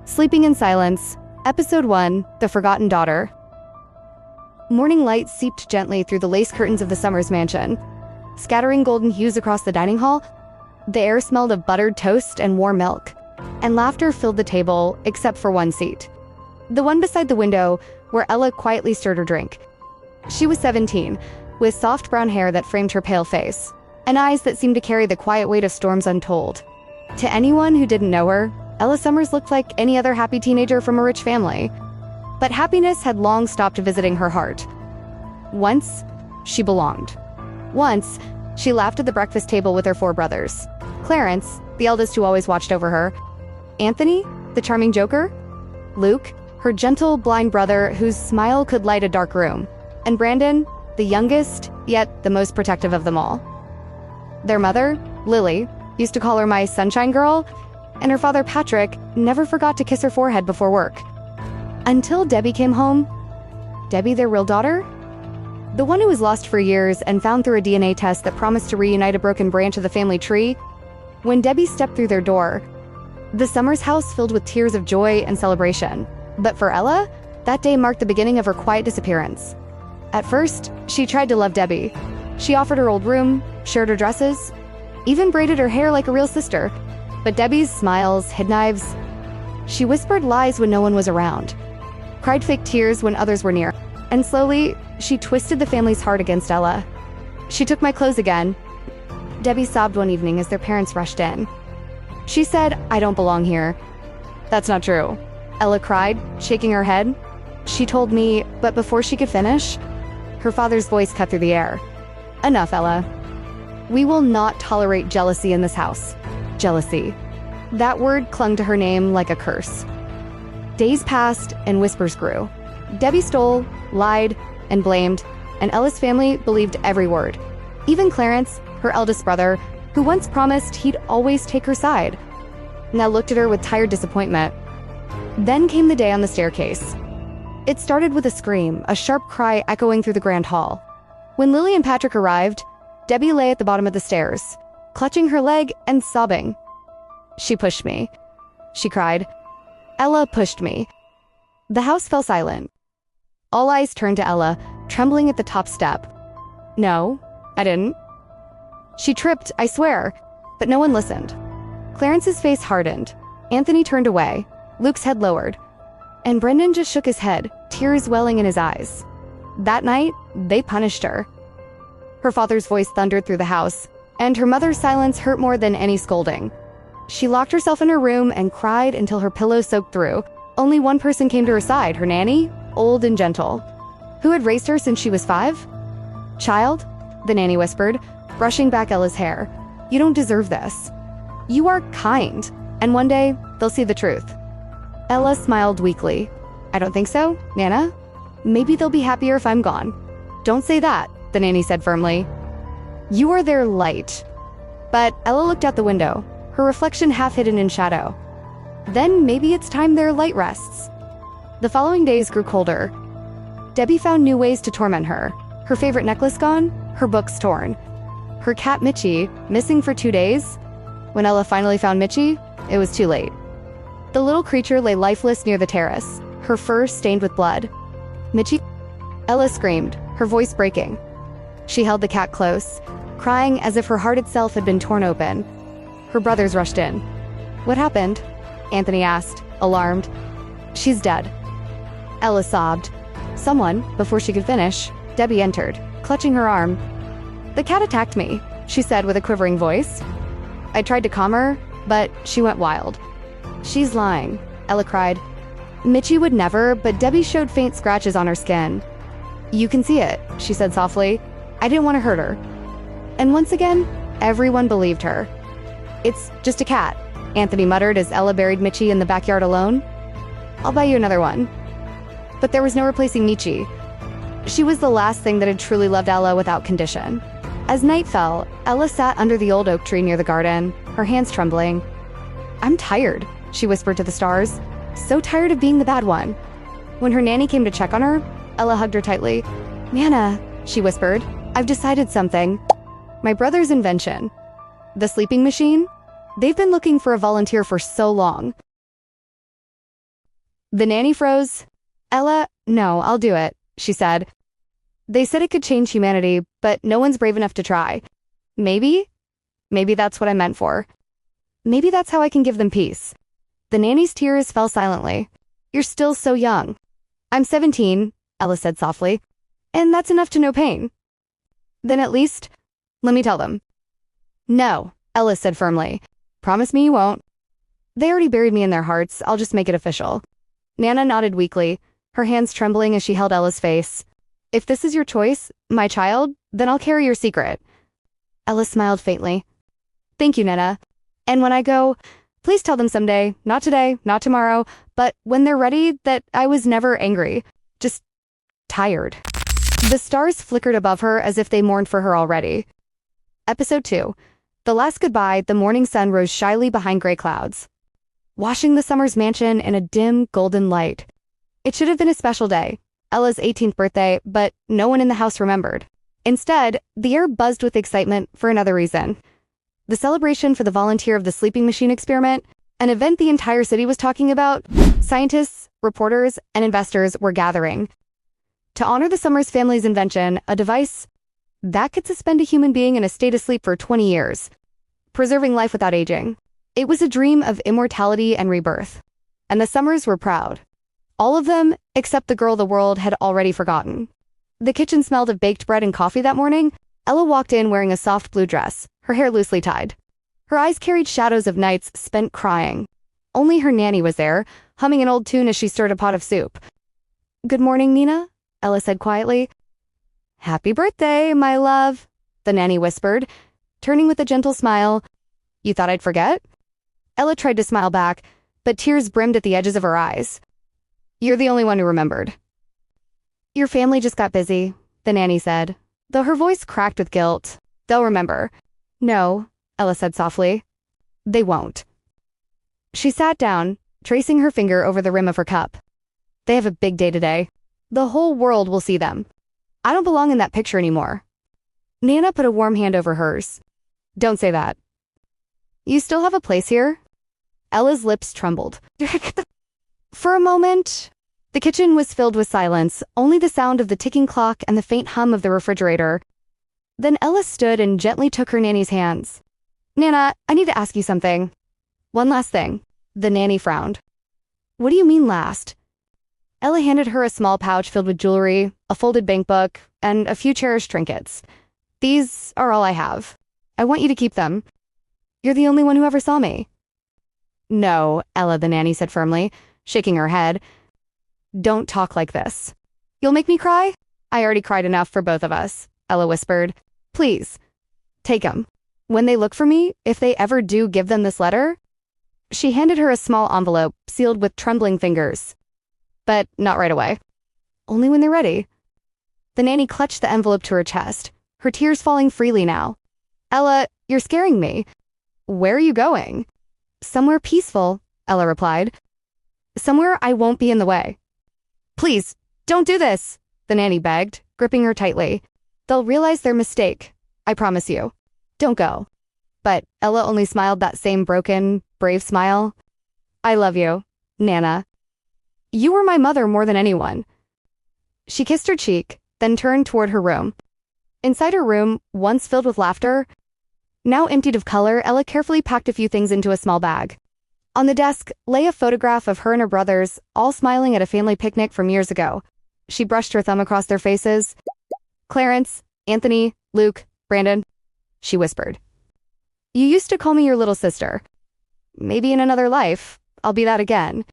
Sleeping in Silence, Episode 1, The Forgotten Daughter. Morning light seeped gently through the lace curtains of the Summers mansion. Scattering golden hues across the dining hall, the air smelled of buttered toast and warm milk, and laughter filled the table except for one seat. The one beside the window, where Ella quietly stirred her drink. She was 17, with soft brown hair that framed her pale face, and eyes that seemed to carry the quiet weight of storms untold. To anyone who didn't know her, Ella Summers looked like any other happy teenager from a rich family. But happiness had long stopped visiting her heart. Once, she belonged. Once, she laughed at the breakfast table with her 4 brothers. Clarence, the eldest who always watched over her. Anthony, the charming joker. Luke, her gentle, blind brother whose smile could light a dark room. And Brandon, the youngest, yet the most protective of them all. Their mother, Lily, used to call her my sunshine girl, and her father, Patrick, never forgot to kiss her forehead before work. Until Debbie came home. Debbie, their real daughter? The one who was lost for years and found through a DNA test that promised to reunite a broken branch of the family tree. When Debbie stepped through their door, the Summers house filled with tears of joy and celebration. But for Ella, that day marked the beginning of her quiet disappearance. At first, she tried to love Debbie. She offered her old room, shared her dresses, even braided her hair like a real sister. But Debbie's smiles hid knives. She whispered lies when no one was around, cried fake tears when others were near, and slowly, she twisted the family's heart against Ella. She took my clothes again. Debbie sobbed one evening as their parents rushed in. She said, "I don't belong here." "That's not true," Ella cried, shaking her head. She told me, but before she could finish, her father's voice cut through the air. "Enough, Ella. We will not tolerate jealousy in this house." Jealousy. That word clung to her name like a curse. Days passed and whispers grew. Debbie stole, lied, and blamed, and Ella's family believed every word. Even Clarence, her eldest brother, who once promised he'd always take her side, now looked at her with tired disappointment. Then came the day on the staircase. It started with a scream, a sharp cry echoing through the grand hall. When Lily and Patrick arrived, Debbie lay at the bottom of the stairs, clutching her leg and sobbing. "She pushed me," she cried. "Ella pushed me." The house fell silent. All eyes turned to Ella, trembling at the top step. "No, I didn't." "She tripped, I swear." But no one listened. Clarence's face hardened. Anthony turned away, Luke's head lowered, and Brendan just shook his head, tears welling in his eyes. That night, they punished her. Her father's voice thundered through the house, and her mother's silence hurt more than any scolding. She locked herself in her room and cried until her pillow soaked through. Only one person came to her side, her nanny, old and gentle. Who had raised her since she was 5? "Child," the nanny whispered, brushing back Ella's hair, "you don't deserve this. You are kind, and one day, they'll see the truth." Ella smiled weakly. "I don't think so, Nana. Maybe they'll be happier if I'm gone." "Don't say that," the nanny said firmly. "You are their light." But Ella looked out the window, her reflection half hidden in shadow. Then maybe it's time their light rests. The following days grew colder. Debbie found new ways to torment her. Her favorite necklace gone, her books torn. Her cat Mitchie, missing for 2 days. When Ella finally found Mitchie, it was too late. The little creature lay lifeless near the terrace, her fur stained with blood. "Mitchie?" Ella screamed, her voice breaking. She held the cat close, crying as if her heart itself had been torn open. Her brothers rushed in. "What happened?" Anthony asked, alarmed. "She's dead." Ella sobbed. Someone, before she could finish, Debbie entered, clutching her arm. "The cat attacked me," she said with a quivering voice. I tried to calm her, but she went wild. "She's lying," Ella cried. "Mitchie would never, but Debbie showed faint scratches on her skin." "You can see it," she said softly. "I didn't want to hurt her." And once again, everyone believed her. "It's just a cat," Anthony muttered as Ella buried Mitchie in the backyard alone. "I'll buy you another one." But there was no replacing Mitchie. She was the last thing that had truly loved Ella without condition. As night fell, Ella sat under the old oak tree near the garden, her hands trembling. "I'm tired," she whispered to the stars. "So tired of being the bad one." When her nanny came to check on her, Ella hugged her tightly. "Nana," she whispered, "I've decided something. My brother's invention. The sleeping machine? They've been looking for a volunteer for so long. The nanny froze. "Ella, no, I'll do it," she said. "They said it could change humanity, but no one's brave enough to try. Maybe that's what I'm meant for. Maybe that's how I can give them peace." The nanny's tears fell silently. "You're still so young." "I'm 17, Ella said softly, "and that's enough to know pain." "Then at least, let me tell them." "No," Ella said firmly. "Promise me you won't." "They already buried me in their hearts. I'll just make it official." Nana nodded weakly, her hands trembling as she held Ella's face. "If this is your choice, my child, then I'll carry your secret." Ella smiled faintly. "Thank you, Nana. And when I go, please tell them someday, not today, not tomorrow, but when they're ready, that I was never angry, just tired." The stars flickered above her as if they mourned for her already. Episode 2. The last goodbye, the morning sun rose shyly behind gray clouds, washing the Summers mansion in a dim, golden light. It should have been a special day, Ella's 18th birthday, but no one in the house remembered. Instead, the air buzzed with excitement for another reason. The celebration for the volunteer of the sleeping machine experiment, an event the entire city was talking about. Scientists, reporters, and investors were gathering to honor the Summers family's invention, a device that could suspend a human being in a state of sleep for 20 years, preserving life without aging. It was a dream of immortality and rebirth, and the Summers were proud. All of them, except the girl the world had already forgotten. The kitchen smelled of baked bread and coffee that morning. Ella walked in wearing a soft blue dress, her hair loosely tied. Her eyes carried shadows of nights spent crying. Only her nanny was there, humming an old tune as she stirred a pot of soup. "Good morning, Nina," Ella said quietly. "Happy birthday, my love," the nanny whispered, turning with a gentle smile. "You thought I'd forget?" Ella tried to smile back, but tears brimmed at the edges of her eyes. "You're the only one who remembered." "Your family just got busy," the nanny said, though her voice cracked with guilt. "They'll remember." "No," Ella said softly. "They won't." She sat down, tracing her finger over the rim of her cup. "They have a big day today. The whole world will see them. I don't belong in that picture anymore." Nana put a warm hand over hers. "Don't say that." "You still have a place here?" Ella's lips trembled. For a moment, the kitchen was filled with silence, only the sound of the ticking clock and the faint hum of the refrigerator. Then Ella stood and gently took her nanny's hands. "Nana, I need to ask you something. One last thing." The nanny frowned. "What do you mean last?" Ella handed her a small pouch filled with jewelry, a folded bank book, and a few cherished trinkets. "These are all I have. I want you to keep them. You're the only one who ever saw me." "No," Ella the nanny said firmly, shaking her head. "Don't talk like this. You'll make me cry?" "I already cried enough for both of us," Ella whispered. "Please, take them. When they look for me, if they ever do give them this letter." She handed her a small envelope sealed with trembling fingers. "But not right away. Only when they're ready." The nanny clutched the envelope to her chest, her tears falling freely now. "Ella, you're scaring me. Where are you going?" "Somewhere peaceful," Ella replied. "Somewhere I won't be in the way." "Please, don't do this," the nanny begged, gripping her tightly. "They'll realize their mistake. I promise you. Don't go." But Ella only smiled that same broken, brave smile. "I love you, Nana. You were my mother more than anyone." She kissed her cheek, then turned toward her room. Inside her room, once filled with laughter, now emptied of color, Ella carefully packed a few things into a small bag. On the desk lay a photograph of her and her brothers, all smiling at a family picnic from years ago. She brushed her thumb across their faces. "Clarence, Anthony, Luke, Brandon," she whispered. "You used to call me your little sister. Maybe in another life, I'll be that again."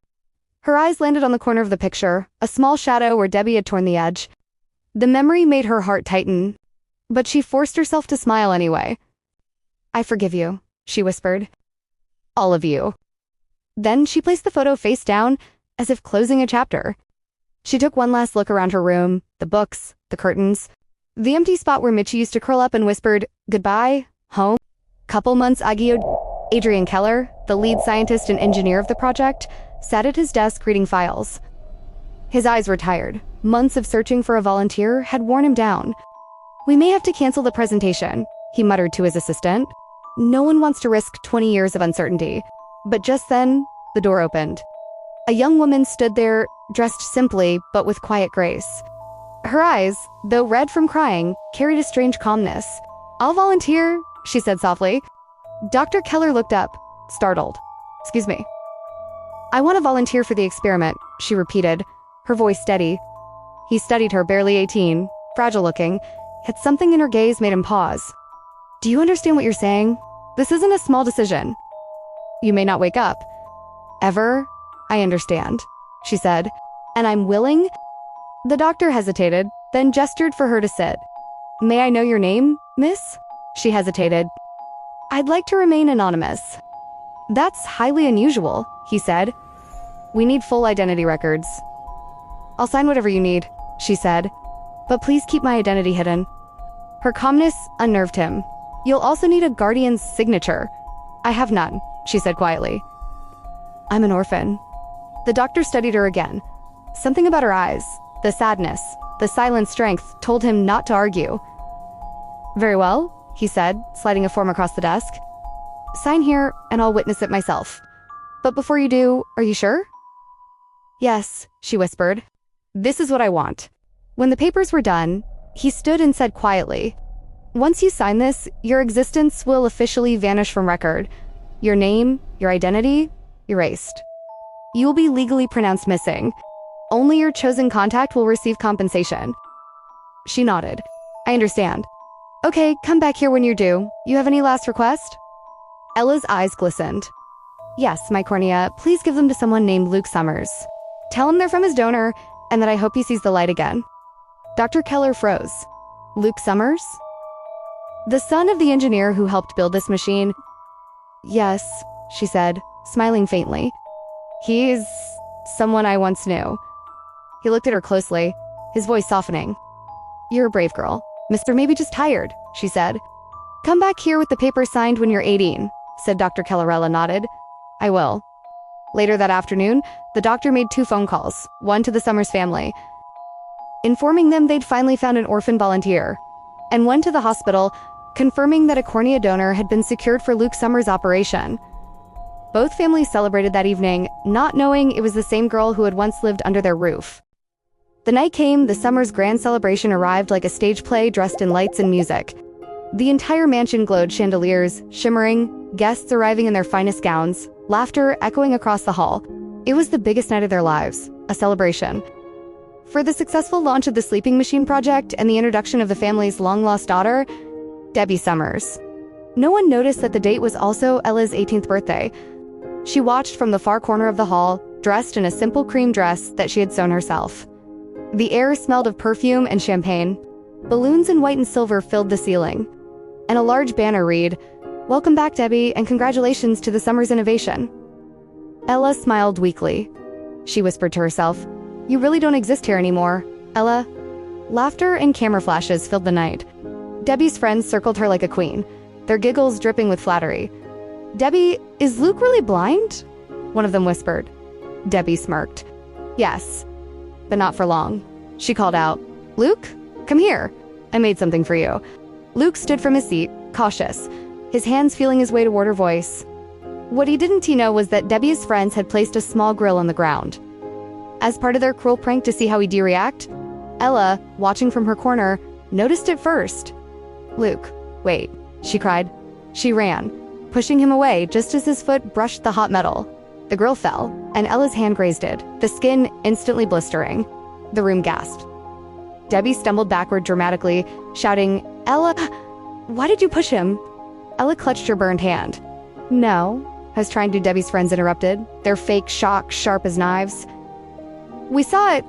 Her eyes landed on the corner of the picture, a small shadow where Debbie had torn the edge. The memory made her heart tighten, but she forced herself to smile anyway. "I forgive you," she whispered. "All of you." Then she placed the photo face down, as if closing a chapter. She took one last look around her room, the books, the curtains, the empty spot where Mitchie used to curl up, and whispered, "Goodbye, home." Couple months ago, Adrian Keller, the lead scientist and engineer of the project, sat at his desk reading files. His eyes were tired. Months of searching for a volunteer had worn him down. "We may have to cancel the presentation," he muttered to his assistant. "No one wants to risk 20 years of uncertainty." But just then, the door opened. A young woman stood there, dressed simply but with quiet grace. Her eyes, though red from crying, carried a strange calmness. "I'll volunteer," she said softly. Dr. Keller looked up, startled. "Excuse me." "I want to volunteer for the experiment," she repeated, her voice steady. He studied her, barely 18, fragile-looking, yet something in her gaze made him pause. "Do you understand what you're saying? This isn't a small decision. You may not wake up. Ever? I understand," she said. "And I'm willing?" The doctor hesitated, then gestured for her to sit. "May I know your name, miss?" She hesitated. "I'd like to remain anonymous." "That's highly unusual," he said. "We need full identity records." "I'll sign whatever you need," she said. "But please keep my identity hidden." Her calmness unnerved him. "You'll also need a guardian's signature." "I have none," she said quietly. "I'm an orphan." The doctor studied her again. Something about her eyes, the sadness, the silent strength, told him not to argue. "Very well," he said, sliding a form across the desk. "Sign here, and I'll witness it myself. But before you do, are you sure?" "Yes," she whispered. "This is what I want." When the papers were done, he stood and said quietly, "Once you sign this, your existence will officially vanish from record. Your name, your identity, erased. You will be legally pronounced missing. Only your chosen contact will receive compensation." She nodded. "I understand. Okay, come back here when you're due. You have any last request?" Ella's eyes glistened. "Yes, my cornea, please give them to someone named Luke Summers. Tell him they're from his donor, and that I hope he sees the light again." Dr. Keller froze. "Luke Summers? The son of the engineer who helped build this machine?" "Yes," she said, smiling faintly. "He's someone I once knew." He looked at her closely, his voice softening. "You're a brave girl. Mr. Maybe just tired," she said. "Come back here with the paper signed when you're 18, said Dr. Kellerella nodded. "I will." Later that afternoon, the doctor made 2 phone calls, one to the Summers family, informing them they'd finally found an orphan volunteer, and one to the hospital, confirming that a cornea donor had been secured for Luke Summers' operation. Both families celebrated that evening, not knowing it was the same girl who had once lived under their roof. The night came, the Summers' grand celebration arrived like a stage play dressed in lights and music. The entire mansion glowed, chandeliers shimmering, guests arriving in their finest gowns, laughter echoing across the hall. It was the biggest night of their lives, a celebration. For the successful launch of the sleeping machine project and the introduction of the family's long-lost daughter, Debbie Summers. No one noticed that the date was also Ella's 18th birthday. She watched from the far corner of the hall, dressed in a simple cream dress that she had sewn herself. The air smelled of perfume and champagne. Balloons in white and silver filled the ceiling. And a large banner read, "Welcome back, Debbie, and congratulations to the Summers innovation." Ella smiled weakly. She whispered to herself, "You really don't exist here anymore, Ella." Laughter and camera flashes filled the night. Debbie's friends circled her like a queen, their giggles dripping with flattery. "Debbie, is Luke really blind?" one of them whispered. Debbie smirked. "Yes, but not for long." She called out, "Luke, come here. I made something for you." Luke stood from his seat, cautious, his hands feeling his way toward her voice. What he didn't know was that Debbie's friends had placed a small grill on the ground. As part of their cruel prank to see how he'd react, Ella, watching from her corner, noticed it first. "Luke, wait," she cried. She ran, pushing him away just as his foot brushed the hot metal. The grill fell, and Ella's hand grazed it, the skin instantly blistering. The room gasped. Debbie stumbled backward dramatically, shouting, "Ella, why did you push him?" Ella clutched her burned hand. "No," as trying to, Debbie's friends interrupted, their fake shock sharp as knives. "We saw it."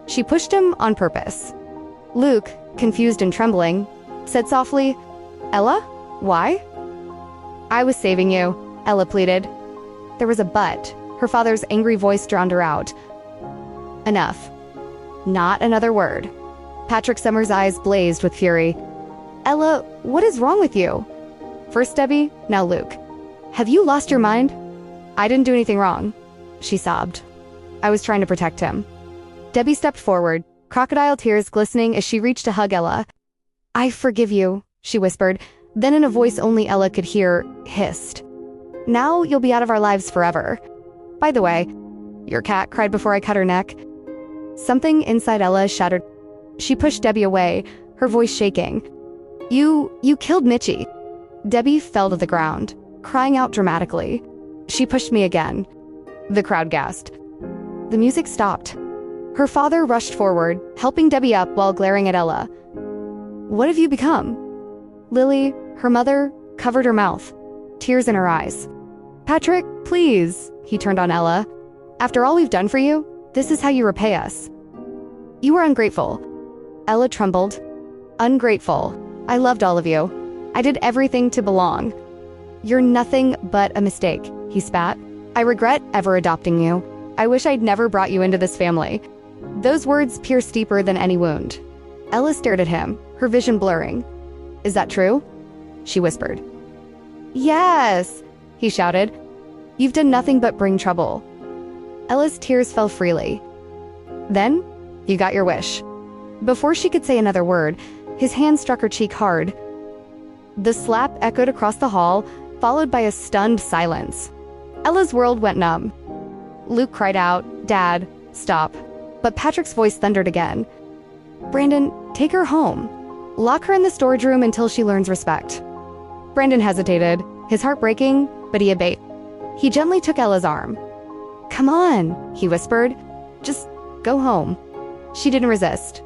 She pushed him on purpose. Luke, confused and trembling, said softly, "Ella, why?" "I was saving you," Ella pleaded. There was a but. Her father's angry voice drowned her out. "Enough. Not another word." Patrick Summers' eyes blazed with fury. "Ella, what is wrong with you?" First Debbie, now Luke. "Have you lost your mind?" "I didn't do anything wrong," she sobbed. "I was trying to protect him." Debbie stepped forward, crocodile tears glistening as she reached to hug Ella. "I forgive you," she whispered, then in a voice only Ella could hear, hissed. "Now you'll be out of our lives forever. By the way, Your cat cried before I cut her neck. Something inside Ella shattered. She pushed Debbie away, her voice shaking. You killed Mitchie. Debbie fell to the ground, crying out dramatically. She pushed me again. The crowd gasped. The music stopped. Her father rushed forward, helping Debbie up while glaring at Ella. What have you become? Lily, her mother, covered her mouth, tears in her eyes. Patrick, please, he turned on Ella. After all we've done for you, this is how you repay us. You were ungrateful. Ella trembled. Ungrateful. I loved all of you. I did everything to belong. You're nothing but a mistake, he spat. I regret ever adopting you. I wish I'd never brought you into this family. Those words pierced deeper than any wound. Ella stared at him, her vision blurring. Is that true? She whispered. Yes, he shouted. You've done nothing but bring trouble. Ella's tears fell freely. Then, you got your wish. Before she could say another word, his hand struck her cheek hard. The slap echoed across the hall, followed by a stunned silence. Ella's world went numb. Luke cried out, Dad, stop. But Patrick's voice thundered again. Brandon, take her home. Lock her in the storage room until she learns respect. Brandon hesitated, his heart breaking, but he obeyed. He gently took Ella's arm. Come on, he whispered. Just go home. She didn't resist.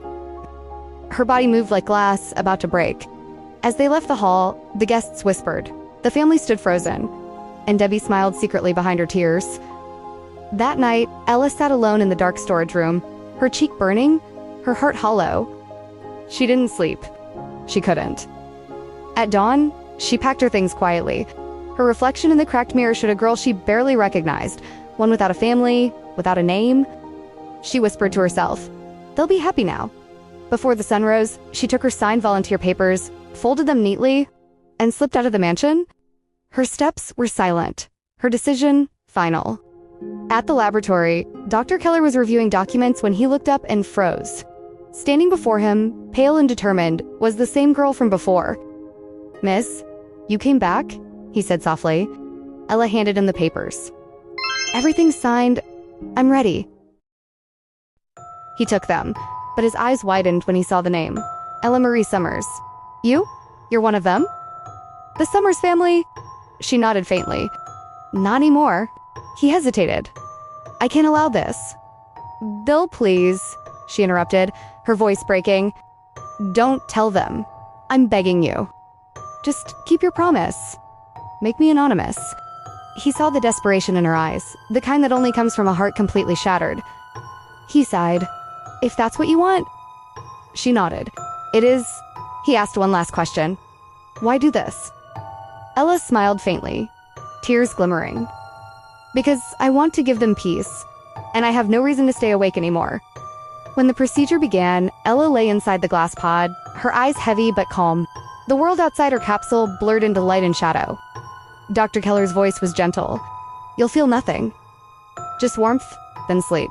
Her body moved like glass, about to break. As they left the hall, the guests whispered. The family stood frozen, and Debbie smiled secretly behind her tears. That night, Ella sat alone in the dark storage room, her cheek burning, her heart hollow. She didn't sleep. She couldn't. At dawn, she packed her things quietly. Her reflection in the cracked mirror showed a girl she barely recognized, one without a family, without a name. She whispered to herself, they'll be happy now. Before the sun rose, she took her signed volunteer papers, folded them neatly, and slipped out of the mansion. Her steps were silent, her decision final. At the laboratory, Dr. Keller was reviewing documents when he looked up and froze. Standing before him, pale and determined, was the same girl from before. Miss, you came back? He said softly. Ella handed him the papers. Everything's signed. I'm ready. He took them, but his eyes widened when he saw the name. Ella Marie Summers. You? You're one of them? The Summers family? She nodded faintly. Not anymore. He hesitated. I can't allow this. They'll please, she interrupted, her voice breaking. Don't tell them. I'm begging you. Just keep your promise. Make me anonymous. He saw the desperation in her eyes, the kind that only comes from a heart completely shattered. He sighed. If that's what you want? She nodded. It is. He asked one last question. Why do this? Ella smiled faintly, tears glimmering. Because I want to give them peace, and I have no reason to stay awake anymore. When the procedure began, Ella lay inside the glass pod, her eyes heavy but calm. The world outside her capsule blurred into light and shadow. Dr. Keller's voice was gentle. You'll feel nothing. Just warmth, then sleep.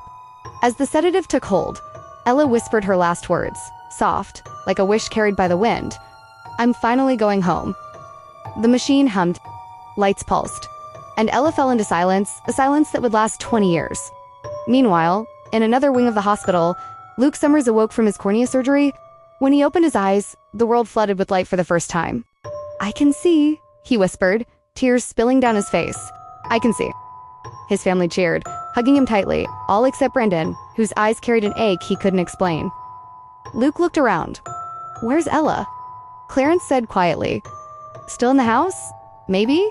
As the sedative took hold, Ella whispered her last words, soft, like a wish carried by the wind. I'm finally going home. The machine hummed, lights pulsed, and Ella fell into silence, a silence that would last 20 years. Meanwhile, in another wing of the hospital, Luke Summers awoke from his cornea surgery. When he opened his eyes, the world flooded with light for the first time. I can see, he whispered, tears spilling down his face. I can see. His family cheered, hugging him tightly, all except Brendan, whose eyes carried an ache he couldn't explain. Luke looked around. Where's Ella? Clarence said quietly. Still in the house? Maybe?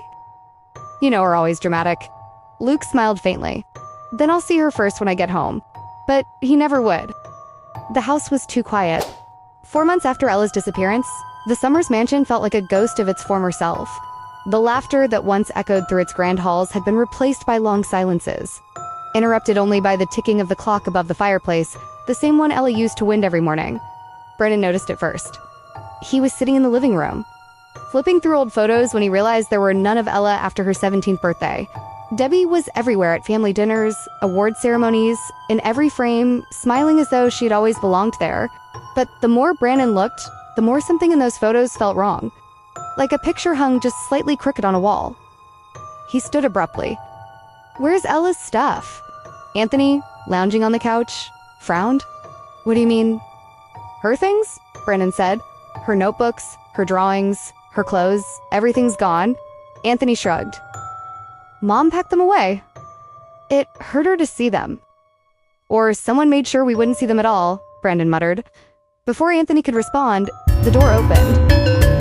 You know we're always dramatic. Luke smiled faintly. Then I'll see her first when I get home. But he never would. The house was too quiet. 4 months after Ella's disappearance, the Summers mansion felt like a ghost of its former self. The laughter that once echoed through its grand halls had been replaced by long silences, interrupted only by the ticking of the clock above the fireplace, the same one Ella used to wind every morning. Brennan noticed it first. He was sitting in the living room, flipping through old photos when he realized there were none of Ella after her 17th birthday. Debbie was everywhere at family dinners, award ceremonies, in every frame, smiling as though she had always belonged there. But the more Brandon looked, the more something in those photos felt wrong. Like a picture hung just slightly crooked on a wall. He stood abruptly. Where's Ella's stuff? Anthony, lounging on the couch, frowned. What do you mean? Her things? Brandon said. Her notebooks, her drawings, her clothes, everything's gone. Anthony shrugged. Mom packed them away. It hurt her to see them. Or someone made sure we wouldn't see them at all, Brandon muttered. Before Anthony could respond, the door opened.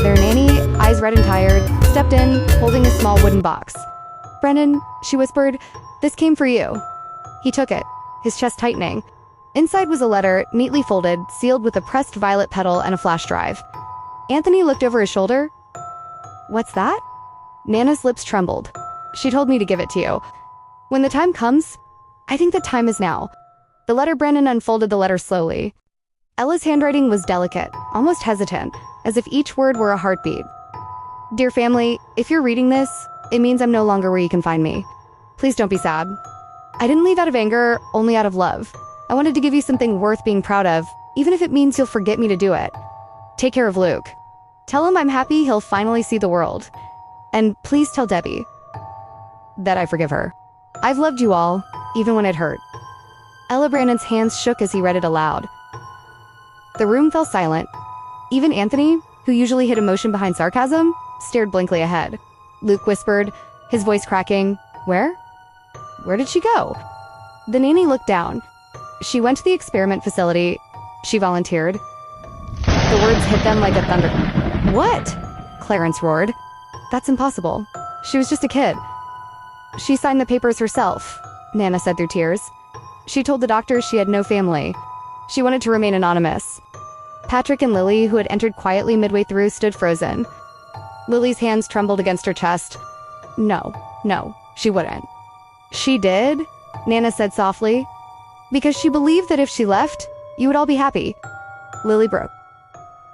Their nanny, eyes red and tired, stepped in, holding a small wooden box. Brennan, she whispered, this came for you. He took it, his chest tightening. Inside was a letter, neatly folded, sealed with a pressed violet petal and a flash drive. Anthony looked over his shoulder. What's that? Nana's lips trembled. She told me to give it to you. When the time comes, I think the time is now. The letter Brandon unfolded the letter slowly. Ella's handwriting was delicate, almost hesitant, as if each word were a heartbeat. Dear family, if you're reading this, it means I'm no longer where you can find me. Please don't be sad. I didn't leave out of anger, only out of love. I wanted to give you something worth being proud of, even if it means you'll forget me to do it. Take care of Luke. Tell him I'm happy he'll finally see the world. And please tell Debbie that I forgive her. I've loved you all, even when it hurt. Ella Brandon's hands shook as he read it aloud. The room fell silent. Even Anthony, who usually hid emotion behind sarcasm, stared blankly ahead. Luke whispered, his voice cracking, Where? Where did she go? The nanny looked down. She went to the experiment facility. She volunteered. The words hit them like a thunder. What? Clarence roared. That's impossible. She was just a kid. She signed the papers herself, Nana said through tears. She told the doctors she had no family. She wanted to remain anonymous. Patrick and Lily, who had entered quietly midway through, stood frozen. Lily's hands trembled against her chest. No, she wouldn't. She did, Nana said softly, because she believed that if she left, you would all be happy. Lily broke.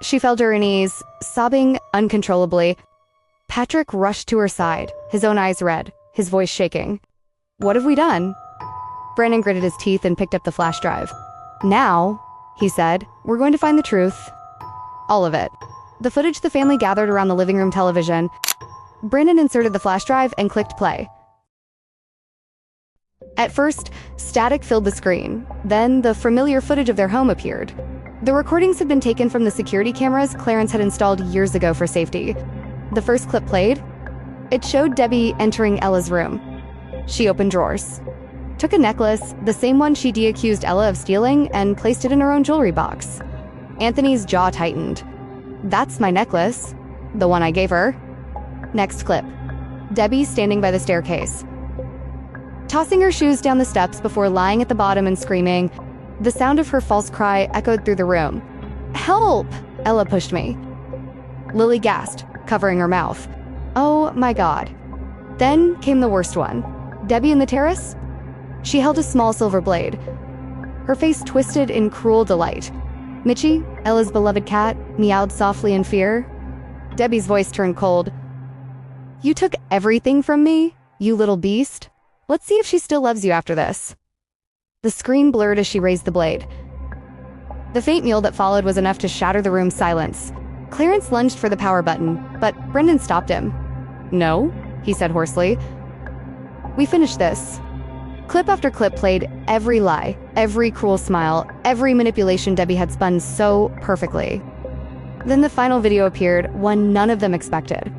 She fell to her knees, sobbing uncontrollably. Patrick rushed to her side, his own eyes red, his voice shaking. What have we done? Brandon gritted his teeth and picked up the flash drive. Now, he said, we're going to find the truth. All of it. The footage the family gathered around the living room television. Brandon inserted the flash drive and clicked play. At first, static filled the screen. Then, the familiar footage of their home appeared. The recordings had been taken from the security cameras Clarence had installed years ago for safety. The first clip played. It showed Debbie entering Ella's room. She opened drawers, took a necklace, the same one she de-accused Ella of stealing, and placed it in her own jewelry box. Anthony's jaw tightened. That's my necklace. The one I gave her. Next clip. Debbie standing by the staircase, tossing her shoes down the steps before lying at the bottom and screaming. The sound of her false cry echoed through the room. Help! Ella pushed me. Lily gasped, covering her mouth. Oh my God. Then came the worst one. Debbie in the terrace? She held a small silver blade. Her face twisted in cruel delight. Mitchie, Ella's beloved cat, meowed softly in fear. Debbie's voice turned cold. You took everything from me, you little beast. Let's see if she still loves you after this. The screen blurred as she raised the blade. The faint mew that followed was enough to shatter the room's silence. Clarence lunged for the power button, but Brendan stopped him. No, he said hoarsely. We finished this. Clip after clip played every lie, every cruel smile, every manipulation Debbie had spun so perfectly. Then the final video appeared, one none of them expected.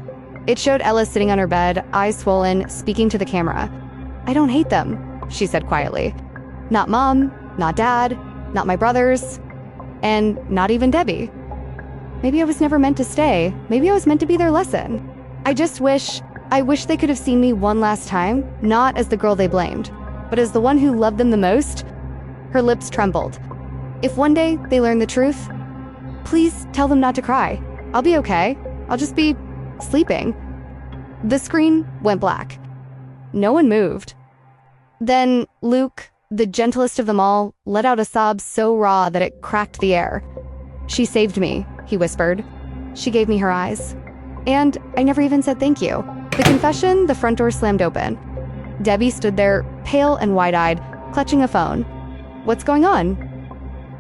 It showed Ella sitting on her bed, eyes swollen, speaking to the camera. I don't hate them, she said quietly. Not Mom, not Dad, not my brothers, and not even Debbie. Maybe I was never meant to stay. Maybe I was meant to be their lesson. I wish they could have seen me one last time, not as the girl they blamed, but as the one who loved them the most. Her lips trembled. If one day they learn the truth, please tell them not to cry. I'll be okay. I'll just be sleeping. The screen went black. No one moved. Then Luke, the gentlest of them all, let out a sob so raw that it cracked the air. She saved me, he whispered. She gave me her eyes. And I never even said thank you. The confession, the front door slammed open. Debbie stood there, pale and wide-eyed, clutching a phone. What's going on?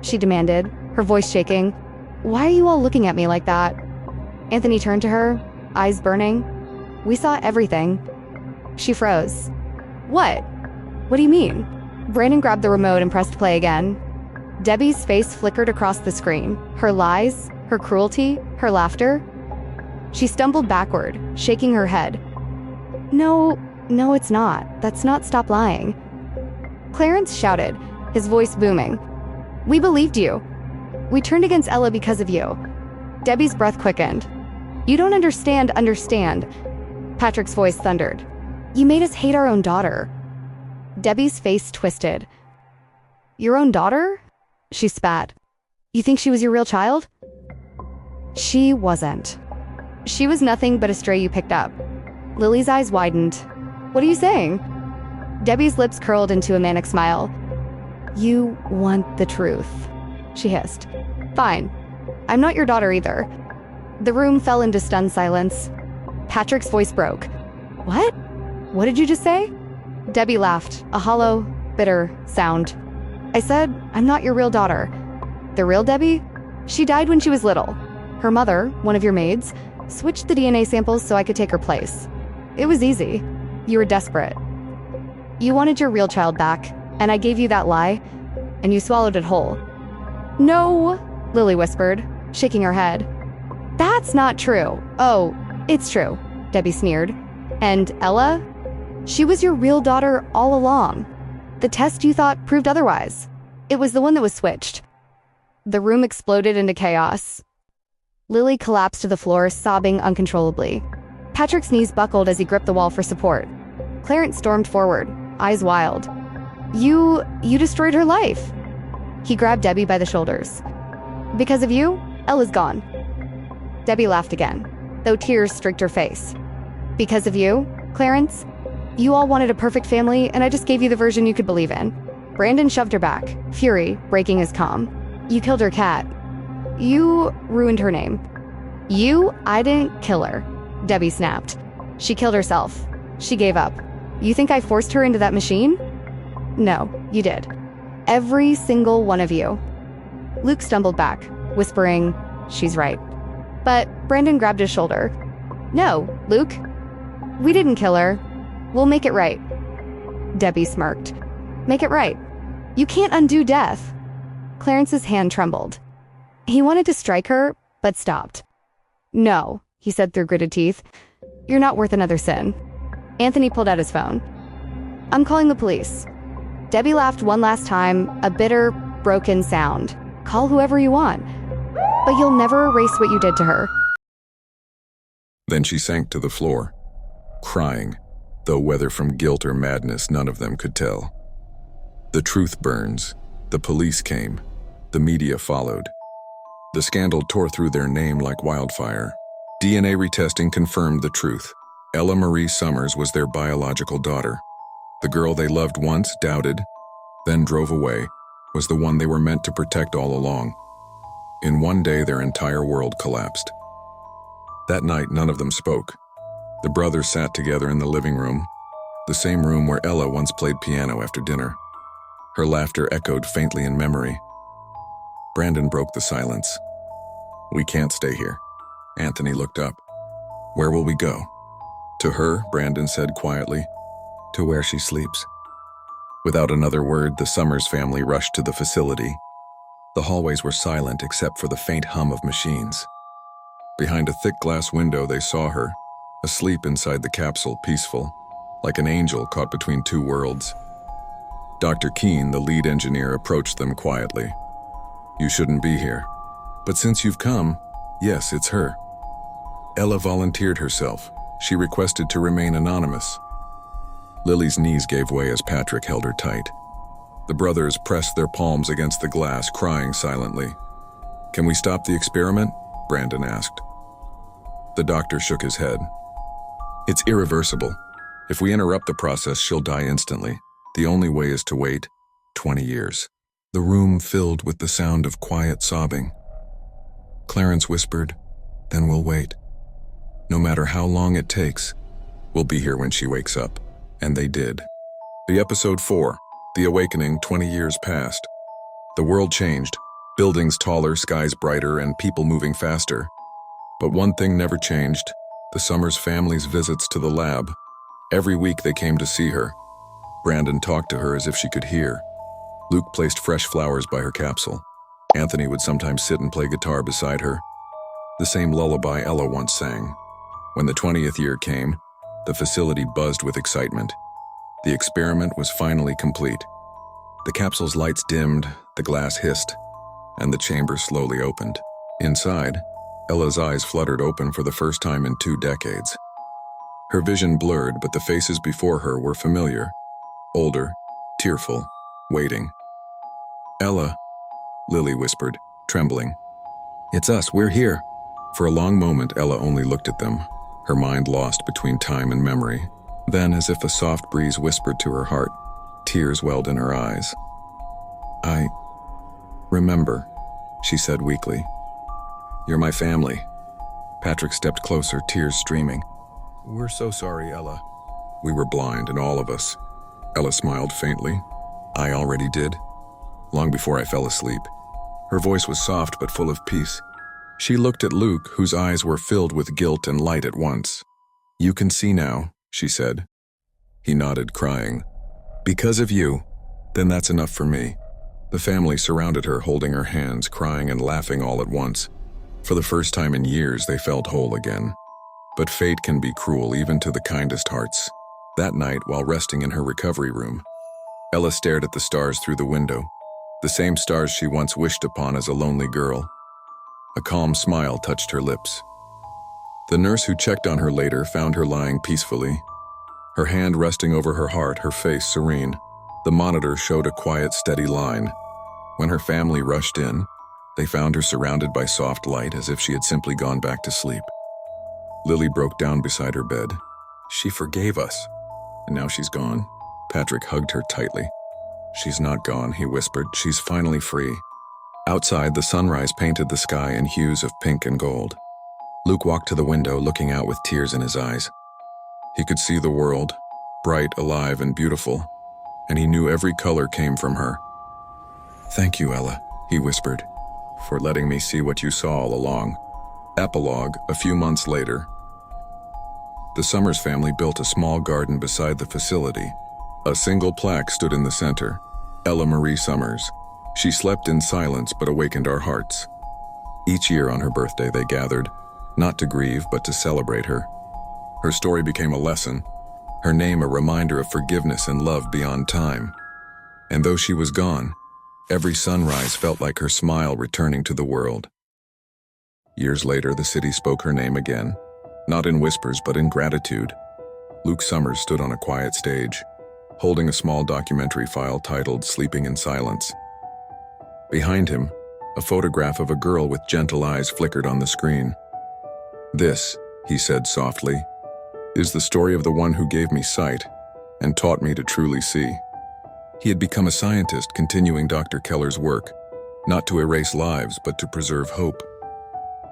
She demanded, her voice shaking. Why are you all looking at me like that? Anthony turned to her, eyes burning. We saw everything. She froze. What? What do you mean? Brandon grabbed the remote and pressed play again. Debbie's face flickered across the screen. Her lies, her cruelty, her laughter. She stumbled backward, shaking her head. No, it's not. That's not Stop Lying. Clarence shouted, his voice booming. We believed you. We turned against Ella because of you. Debbie's breath quickened. You don't understand. Patrick's voice thundered. You made us hate our own daughter. Debbie's face twisted. Your own daughter? She spat. You think she was your real child? She wasn't. She was nothing but a stray you picked up. Lily's eyes widened. What are you saying? Debbie's lips curled into a manic smile. You want the truth, she hissed. Fine. I'm not your daughter either. The room fell into stunned silence. Patrick's voice broke. What? What did you just say? Debbie laughed, a hollow, bitter sound. I said, I'm not your real daughter. The real Debbie? She died when she was little. Her mother, one of your maids, switched the DNA samples so I could take her place. It was easy. You were desperate. You wanted your real child back, and I gave you that lie, and you swallowed it whole. No, Lily whispered, shaking her head. That's not true. Oh, it's true, Debbie sneered. And Ella? She was your real daughter all along. The test you thought proved otherwise. It was the one that was switched. The room exploded into chaos. Lily collapsed to the floor, sobbing uncontrollably. Patrick's knees buckled as he gripped the wall for support. Clarence stormed forward, eyes wild. You destroyed her life. He grabbed Debbie by the shoulders. Because of you, Ella's gone. Debbie laughed again, though tears streaked her face. Because of you, Clarence? You all wanted a perfect family, and I just gave you the version you could believe in. Brandon shoved her back, fury breaking his calm. You killed her cat. You ruined her name. I didn't kill her, Debbie snapped. She killed herself. She gave up. You think I forced her into that machine? No, you did. Every single one of you. Luke stumbled back, whispering, she's right. But Brandon grabbed his shoulder. No, Luke. We didn't kill her. We'll make it right. Debbie smirked. Make it right. You can't undo death. Clarence's hand trembled. He wanted to strike her, but stopped. No, he said through gritted teeth. You're not worth another sin. Anthony pulled out his phone. I'm calling the police. Debbie laughed one last time, a bitter, broken sound. Call whoever you want. But you'll never erase what you did to her. Then she sank to the floor, crying, though whether from guilt or madness none of them could tell. The truth burns. The police came. The media followed. The scandal tore through their name like wildfire. DNA retesting confirmed the truth. Ella Marie Summers was their biological daughter. The girl they loved once, doubted, then drove away, was the one they were meant to protect all along. In one day, their entire world collapsed. That night, none of them spoke. The brothers sat together in the living room, the same room where Ella once played piano after dinner. Her laughter echoed faintly in memory. Brandon broke the silence. We can't stay here. Anthony looked up. Where will we go? To her, Brandon said quietly. To where she sleeps. Without another word, the Summers family rushed to the facility. The hallways were silent except for the faint hum of machines. Behind a thick glass window, they saw her, asleep inside the capsule, peaceful, like an angel caught between two worlds. Dr. Keene, the lead engineer, approached them quietly. You shouldn't be here. But since you've come, yes, it's her. Ella volunteered herself. She requested to remain anonymous. Lily's knees gave way as Patrick held her tight. The brothers pressed their palms against the glass, crying silently. Can we stop the experiment? Brandon asked. The doctor shook his head. It's irreversible. If we interrupt the process, she'll die instantly. The only way is to wait 20 years. The room filled with the sound of quiet sobbing. Clarence whispered, then we'll wait. No matter how long it takes, we'll be here when she wakes up. And they did. The episode 4, The Awakening, 20 years passed. The world changed, buildings taller, skies brighter, and people moving faster. But one thing never changed, the Summers family's visits to the lab. Every week they came to see her. Brandon talked to her as if she could hear. Luke placed fresh flowers by her capsule. Anthony would sometimes sit and play guitar beside her, the same lullaby Ella once sang. When the 20th year came, the facility buzzed with excitement. The experiment was finally complete. The capsule's lights dimmed, the glass hissed, and the chamber slowly opened. Inside, Ella's eyes fluttered open for the first time in 2 decades. Her vision blurred, but the faces before her were familiar, older, tearful, waiting. "Ella," Lily whispered, trembling. "It's us, we're here." For a long moment, Ella only looked at them, her mind lost between time and memory. Then, as if a soft breeze whispered to her heart, tears welled in her eyes. "I remember," she said weakly. "You're my family." Patrick stepped closer, tears streaming. "We're so sorry, Ella. We were blind, and all of us." Ella smiled faintly. "I already did, long before I fell asleep." Her voice was soft but full of peace. She looked at Luke, whose eyes were filled with guilt and light at once. "You can see now," she said. He nodded, crying. "Because of you, then that's enough for me." The family surrounded her, holding her hands, crying and laughing all at once. For the first time in years, they felt whole again. But fate can be cruel even to the kindest hearts. That night, while resting in her recovery room, Ella stared at the stars through the window, the same stars she once wished upon as a lonely girl. A calm smile touched her lips. The nurse who checked on her later found her lying peacefully, her hand resting over her heart, her face serene. The monitor showed a quiet, steady line. When her family rushed in, they found her surrounded by soft light, as if she had simply gone back to sleep. Lily broke down beside her bed. "She forgave us, and now she's gone." Patrick hugged her tightly. "She's not gone," he whispered. "She's finally free." Outside, the sunrise painted the sky in hues of pink and gold. Luke walked to the window, looking out with tears in his eyes. He could see the world, bright, alive, and beautiful, and he knew every color came from her. "Thank you, Ella," he whispered, "for letting me see what you saw all along." Epilogue. A few months later, the Summers family built a small garden beside the facility. A single plaque stood in the center: Ella Marie Summers. She slept in silence but awakened our hearts. Each year on her birthday they gathered, not to grieve but to celebrate her. Her story became a lesson, her name a reminder of forgiveness and love beyond time. And though she was gone, every sunrise felt like her smile returning to the world. Years later, the city spoke her name again, not in whispers but in gratitude. Luke Summers stood on a quiet stage, holding a small documentary file titled "Sleeping in Silence." Behind him, a photograph of a girl with gentle eyes flickered on the screen. "This," he said softly, "is the story of the one who gave me sight and taught me to truly see." He had become a scientist, continuing Dr. Keller's work, not to erase lives but to preserve hope.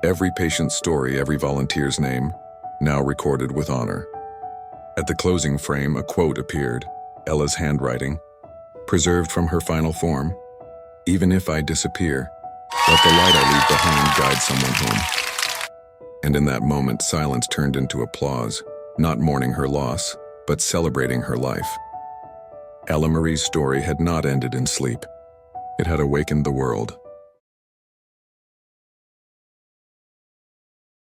Every patient's story, every volunteer's name, now recorded with honor. At the closing frame, a quote appeared, Ella's handwriting, preserved from her final form: "Even if I disappear, let the light I leave behind guide someone home." And in that moment, silence turned into applause, not mourning her loss, but celebrating her life. Ella Marie's story had not ended in sleep. It had awakened the world.